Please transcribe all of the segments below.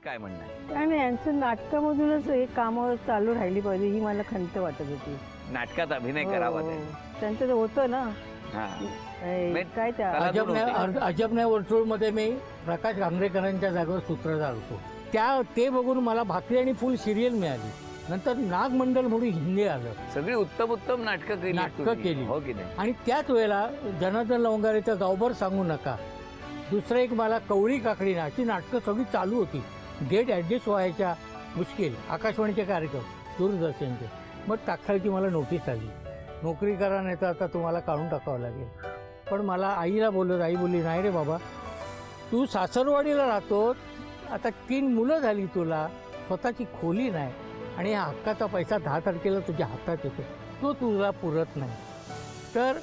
काय म्हणणं आहे? काय नाही, यांचं नाटकामधूनच हे कामं चालू राहिली पाहिजे ही मला खंत वाटत होती. नाटकात अभिनय करावा ते. त्यांचं ते होतं ना. हा. काय त्या अजब वर्तुळमध्ये मी प्रकाश आंबेडकरांच्या जागेवर सूत्रधार होतो. ते बघून मला भाकरी आणि फुल सिरियल मिळाली. नंतर नागमंडल म्हणून हिंदी आलं. सगळी उत्तम नाटकं केली हो की नाही? आणि त्याच वेळेला जनार्दन लवंगारेचं गावभर सांगू नका, दुसरं एक मला कवळी काकडी नाची नाटकं सगळी चालू होती. डेट ॲडजस्ट व्हायच्या मुश्किल. आकाशवाणीचे कार्यक्रम, दूरदर्शनचे. मग टाकसाळची मला नोटीस आली, नोकरी करा नाही तर आता तुम्हाला काढून टाकावं लागेल. पण मला आईला बोलत, आई बोलली नाही रे बाबा, तू सासरवाडीला राहतो, आता 3 मुलं झाली, तुला स्वतःची खोली नाही आणि हा हक्काचा पैसा 10 तारखेला तुझ्या हातात येतो, तो तुला पुरत नाही. तर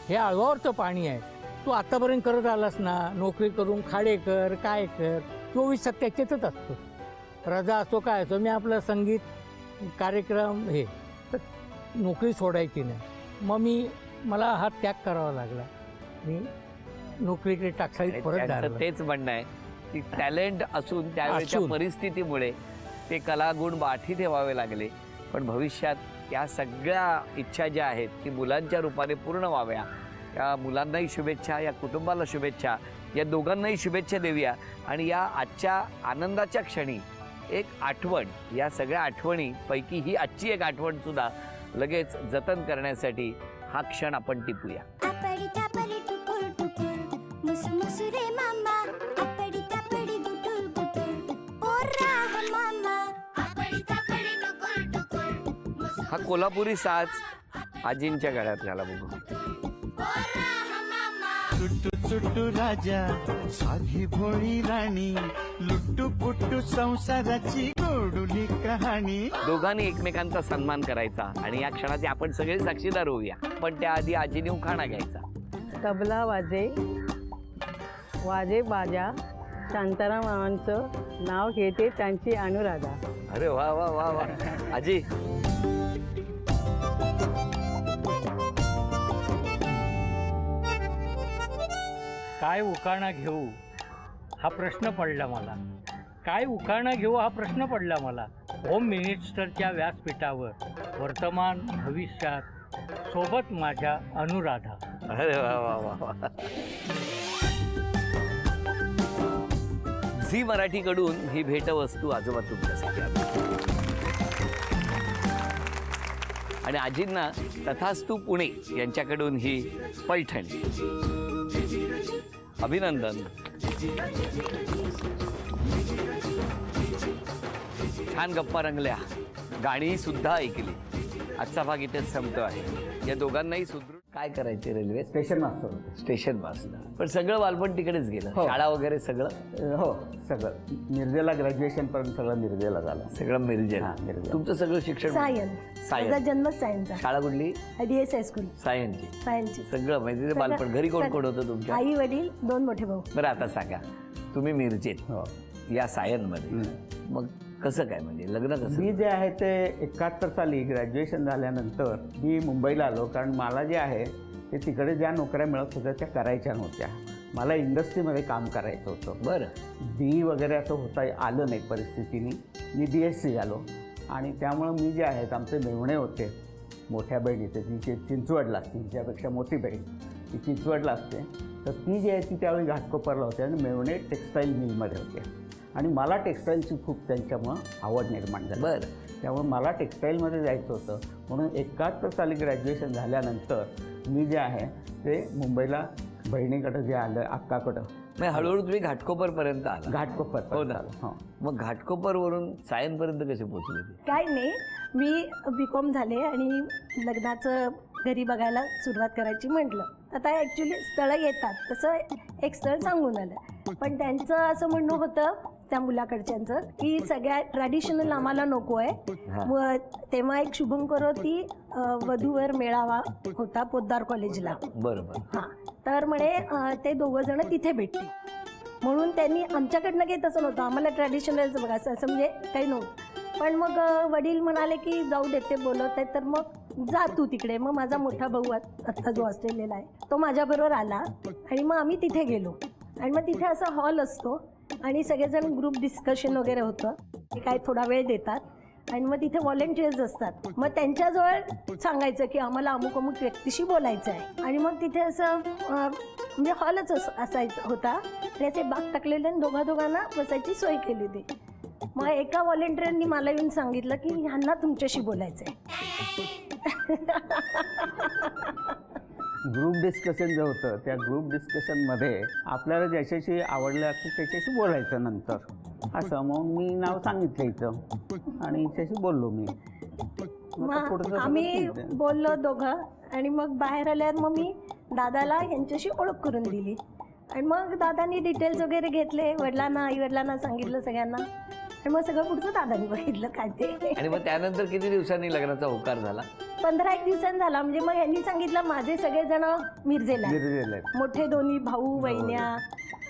हे आळवावरचं पाणी आहे. तू आतापर्यंत करत आलास ना, नोकरी करून खाडे कर, काय कर, 24 तास त्याच्यातच असतो. रजा असो काय असो, मी आपलं संगीत कार्यक्रम हे तर नोकरी सोडायची नाही. मग मला हा त्याग करावा लागला. मी नोकरीकडे टाकसाळीत परत झालं. तेच म्हणणं आहे की टॅलेंट असून त्यावेळेच्या परिस्थितीमुळे ते कलागुण बाठी ठेवावे लागले. पण भविष्यात त्या सगळ्या इच्छा ज्या आहेत ती मुलांच्या रूपाने पूर्ण व्हाव्या. या मुलांनाही शुभेच्छा, या कुटुंबाला शुभेच्छा, या दोघांनाही शुभेच्छा देऊया. आणि या आजच्या आनंदाच्या क्षणी एक आठवण, या सगळ्या आठवणीपैकी ही आजची एक आठवण सुद्धा लगेच जतन करण्यासाठी हा क्षण आपण टिपूया. हा कोल्हापुरी साज आजींच्या गळ्यात घाला बघू. चुट्टू चुट्टू राजा, साधी भोळी राणी, लुट्टू पुट्टू संसाराची गोडुली कहाणी. दोघांनी एकमेकांचा सन्मान करायचा आणि या क्षणाचे आपण सगळे साक्षीदार होऊया. पण त्याआधी आजीने उखाणा घ्यायचा. तबला वाजे वाजे बाजा, शांताराम मामांचं नाव घेते त्यांची अनुराधा. अरे वा वा वा वा. आजी काय उखाणा घेऊ हा प्रश्न पडला मला. काय उखाणा घेऊ हा प्रश्न पडला मला. होम मिनिस्टरच्या व्यासपीठावर वर्तमान भविष्यात सोबत माझ्या अनुराधा. अरे वा वा वा वा. झी मराठीकडून ही भेटवस्तू आजोबा तुमच्यासाठी आणि आजींना तथास्तू पुणे यांच्याकडून ही पैठणी. अभिनंदन. छान गप्पा रंगल्या, गाणी सुद्धा ऐकली. आजचा भाग इथेच संपतो आहे. या दोघांनाही सुदृढ काय करायचे? रेल्वे स्टेशन मास्तर होते. स्टेशन मास्तर. पण सगळं बालपण तिकडेच गेलं. शाळा वगैरे सगळं? हो, सगळं मिरजेला ग्रॅज्युएशन पर्यंत सगळं मिरजेला झालं. सगळं मिरजे. तुमचं सगळं शिक्षण? माझा जन्म सायन्सचा. शाळा कुठली? DS high school. सायन्सची. सगळं माहिती. बालपण घरी कोण कोण होतं तुमच्या? आई वडील 2 मोठे भाऊ. बरं आता सांगा, तुम्ही मिरजेत या सायनमध्ये, मग कसं काय म्हणजे लग्न कसं? मी जे आहे ते 71 साली ग्रॅज्युएशन झाल्यानंतर मी मुंबईला आलो. कारण मला जे आहे ते तिकडे ज्या नोकऱ्या मिळत होत्या त्या करायच्या नव्हत्या. मला इंडस्ट्रीमध्ये काम करायचं होतं. बरं. बी वगैरे असं होता आलं नाही परिस्थितीने. मी BSc झालो आणि त्यामुळं मी जे आहेत आमचे मेव्हणे होते, मोठ्या बहिणीचे, तिचे चिंचवडला असते, तिच्यापेक्षा मोठी बहीण ती चिंचवडला असते. तर ती जी आहे ती त्यावेळी घाटकोपरला होते आणि मेव्हणे टेक्स्टाईल मिलमध्ये होते. आणि मला टेक्स्टाईलची खूप त्यांच्यामुळं आवड निर्माण झाली. बरं. त्यामुळे मला टेक्स्टाईलमध्ये जायचं होतं. म्हणून 71 साली ग्रॅज्युएशन झाल्यानंतर मी जे आहे ते मुंबईला बहिणीकडं जे आलं, अक्काकडं. मग हळूहळू तुम्ही घाटकोपरपर्यंत आला? घाटकोपर. हो ना. मग घाटकोपरवरून सायनपर्यंत कसे पोहोचले? काय नाही, मी BCom झाले आणि लग्नाचं घरी बघायला सुरुवात करायची म्हटलं. आता ॲक्च्युली स्थळं येतात, तसं एक स्थळ सांगून आलं. पण त्यांचं असं म्हणणं होतं त्या मुलाकडच्यांचं की सगळ्या ट्रॅडिशनल आम्हाला नको आहे. तेव्हा एक शुभंकरोती वधूवर मेळावा होता पोद्दार कॉलेजला. बरोबर. हां, तर म्हणे ते 2 जण तिथे भेटले. म्हणून त्यांनी आमच्याकडनं काही तसं नव्हतं, आम्हाला ट्रॅडिशनलचं बघायचं असं म्हणजे काही नव्हतं. पण मग वडील म्हणाले की जाऊ देत, ते बोलत आहे तर मग जा तू तिकडे. मग माझा मोठा भाऊ आत्ता जो ऑस्ट्रेलियाला आहे तो माझ्याबरोबर आला आणि मग आम्ही तिथे गेलो. आणि मग तिथे असा हॉल असतो आणि सगळेजण ग्रुप डिस्कशन वगैरे होतं. ते काय थोडा वेळ देतात आणि मग तिथे व्हॉलेंटियर्स असतात. मग त्यांच्याजवळ सांगायचं की आम्हाला अमुक अमुक व्यक्तीशी बोलायचं आहे. आणि मग तिथे असं म्हणजे हॉलच असायचा होता आणि असे बाग टाकलेले आणि दोघांना बसायची सोय केली होती. मग एका व्हॉलेंटियरनी मला येऊन सांगितलं की ह्यांना तुमच्याशी बोलायचं आहे. ग्रुप डिस्कशन जे होतं त्या ग्रुप डिस्कशनमध्ये आपल्याला ज्याच्याशी आवडलं असतं त्याच्याशी बोलायचं नंतर असं. मग मी नाव सांगितलं इथं आणि त्याशी बोललो मी. आता पुढचं मग सगळं आम्ही ठीक आहे. बोललो दोघं आणि मग बाहेर आल्यावर मग मी दादाला यांच्याशी ओळख करून दिली. आणि मग दादानी डिटेल्स वगैरे घेतले, वडिलांना आई वडिलांना सांगितलं सगळ्यांना. आणि मग सगळं पुढचं दादानी बघितलं काय ते. आणि मग त्यानंतर किती दिवसांनी लग्नाचा होकार झाला? 15-1 दिवसांनी झाला. म्हणजे मग यांनी सांगितलं माझे सगळेजण मिरजेला आहेत. मिरजेला आहेत. मोठे दोन्ही भाऊ बहिण्या.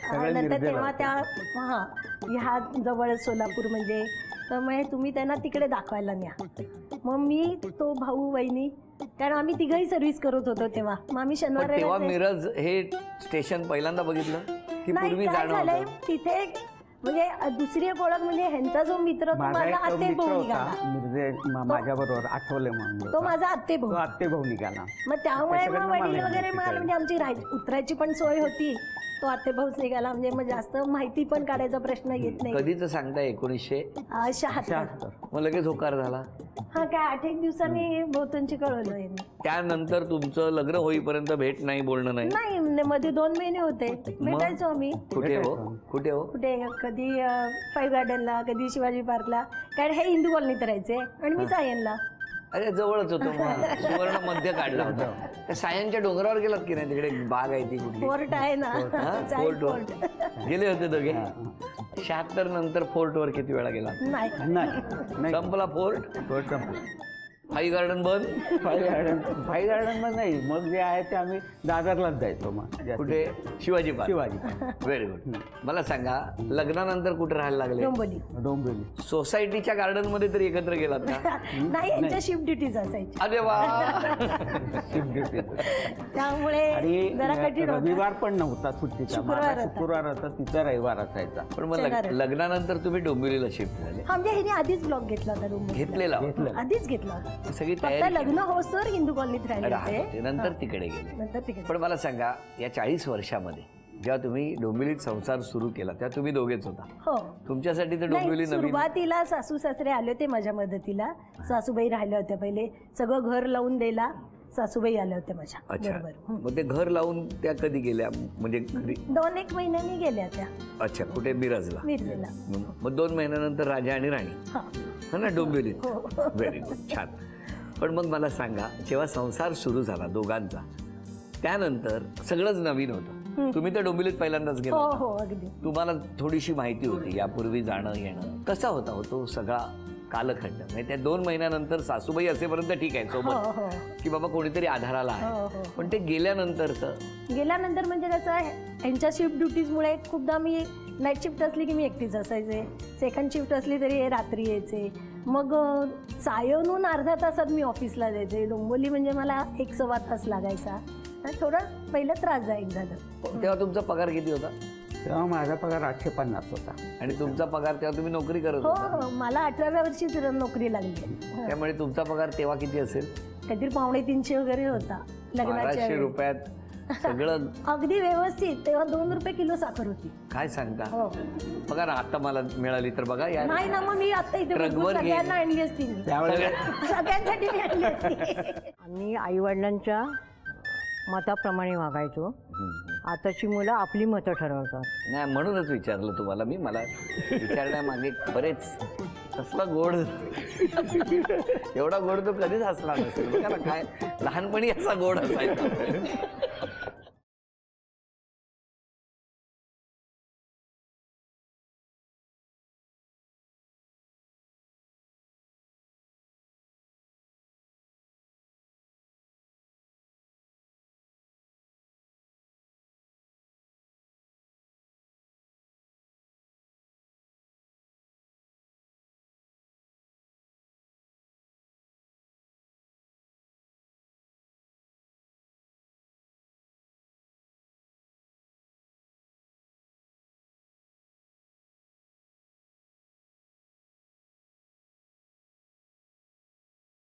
सगळे नंतर मिरजेला तेव्हा होते. त्या ह्या जवळ सोलापूर म्हणजे तर मग तुम्ही त्यांना तिकडे दाखवायला न्या. मग मी तो भाऊ बहिणी कारण आम्ही तिघही सर्व्हिस करत होतो तेव्हा. मग आम्ही शनिवार पण तेव्हा रविवारचे- मिरज हे स्टेशन पहिल्यांदा बघितलं की नाही पूर्वी काय जाणं झालंय होतं? तिथे म्हणजे दुसरी एक ओळख म्हणजे ह्यांचा जो मित्र तो माझा माझा एक आत्ते मित्र भाऊ होता निघाला. मिरजे माझ्याबरोबर आठवले म्हणून तो माझा आत्ते तो भाऊ. आत्ते भाऊ निघाला. मग त्यामुळे मग त्याच्याकडनं वडील मला वगैरे माहिती मला म्हणजे आमची उतरायची पण सोय होती. तो आत्ते भाऊच निघाला म्हणजे मग जास्त माहिती पण काढायचा प्रश्न येत नाही. कधीच सांगताय 1976? 76. मग लगेच होकार झाला. हा काय 8-1 दिवसांनी बहुतांची कळवलं यांनी. त्यानंतर तुमचं लग्न होईपर्यंत भेट नाही, बोलणं नाही? नाही म्हणजे मध्ये 2 महिने होते भेटायचो आम्ही. कुठे हो? कुठे हो? कुठे कधी 5 गार्डनला, कधी शिवाजी पार्कला. कारण हे हिंदू कॉलनीत राहायचे आणि मी सायनला. अरे जवळच होतो मग. सुवर्ण मध्य काढला होता. त्या सायनच्या डोंगरावर गेलात की नाही? तिकडे बाग आहे ती कुठली? फोर्ट आहे ना. हा? चाई फोर्टवर फोर्ट. गेले होते दोघे? 76 नंतर फोर्टवर किती वेळा गेला? नाही नाही संपला फोर्ट? फाई गार्डन बंद? फाई गार्डन मध्ये नाही. मग जे आहे ते आम्ही दादरलाच जायचो. मग जास्तीत. कुठे? Shivaji park. Shivaji very good. मला सांगा लग्नानंतर कुठे राहायला लागले? डोंबिवली. डोंबिवली. सोसायटीच्या गार्डन मध्ये तरी एकत्र गेलात का? नाही यांच्या शिफ्ट ड्युटीज असायच्या अरे वा. त्यामुळे जरा आणि कठीण होतं. रविवार पण नव्हता सुट्टीचा. शुक्रवार माझा होता. शुक्रवार होता, तिचा रविवार असायचा. पण मग लग्नानंतर तुम्ही डोंबिवलीला शिफ्ट झाले? हा म्हणजे हिने आधीच ब्लॉक घेतला होता रूम. घेतलेला? आधीच घेतला होता. सगळी फक्त तयारी लग्न होसर हिंदू कॉलनीत राहिले राहत होते. होते. नंतर तिकडे गेले. नंतर तिकडे पण मला सांगा या 40 वर्षामध्ये जेव्हा तुम्ही डोंबिवलीत संसार सुरू केला तेव्हा तुम्ही दोघेच होता? हो. तुमच्यासाठी तर नाही, डोंबिवली नवीन. सुरुवातीला सासू सासरे आले होते माझ्या मदतीला. सासूबाई राहिल्या होत्या पहिले. सगळं घर लावून द्यायला सासूबाई आल्या होत्या माझ्या अच्छा. बरोबर. मग ते घर लावून त्या कधी गेल्या? म्हणजे घरी? 2-1 महिन्यांनी गेल्या त्या अच्छा. कुठे? मिरजला? मिरजेला. मग 2 महिन्यानंतर राजा आणि राणी हा. हा ना डोंबिवलीत? हो. Very good. छान. पण मग मला सांगा जेव्हा संसार सुरू झाला दोघांचा त्यानंतर सगळंच नवीन होतं. तुम्ही तर डोंबिवलीत पहिल्यांदाच गेला हो होता. हो अगदी. तुम्हाला थोडीशी माहिती होती यापूर्वी जाणं येणं. कसा होता हो तो सगळा कालखंड? म्हणजे त्या 2 महिन्यानंतर सासूबाई असेपर्यंत ठीक आहे हो सोबत हो की बाबा कोणीतरी आधाराला हो, आहे. हो. पण ते गेल्यानंतरचं गेल्यानंतर म्हणजे कसं यांच्या शिफ्ट ड्युटीजमुळे खूपदा मी नाईट शिफ्ट असली की मी एकटीच असायचे. सेकंड शिफ्ट असली तरी हे रात्री यायचे. मग सायनहून अर्ध्या तासात मी ऑफिसला जायचे. डोंबिवली म्हणजे मला 1-1.25 तास लागायचा. थोडं पहिलं त्रासदायक झालं. तेव्हा तुमचा पगार किती होता? तेव्हा माझा पगार 850 होता. आणि तुमचा पगार तेव्हा तुम्ही नोकरी करत हो होता? हो मला 18व्या वर्षीच नोकरी लागली. त्यामुळे तुमचा पगार तेव्हा किती असेल? काहीतरी 250 वगैरे होता लग्नाच्या 1200 वेळी. रुपयात सगळं अगदी व्यवस्थित. तेव्हा 2 रुपये किलो साखर होती. काय सांगता? हो. पगार आता मला मिळाली तर बघा यार. नाही ना मग मी आता इथे ट्रकवर भरपूर घेईन. सगळ्यांना आणली असती मी. सगळ्यांसाठी मी आणली असती. आम्ही आईवडिलांच्या मताप्रमाणे वागायचो. आताची मुलं आपली मतं ठरवतात. नाही म्हणूनच विचारलं तुम्हाला मी. मला विचारण्यामागे बरेच कसला गोड. एवढा गोड तो कधीच हसला नसेल. बघा ना काय लहानपणी असा गोड असायचा.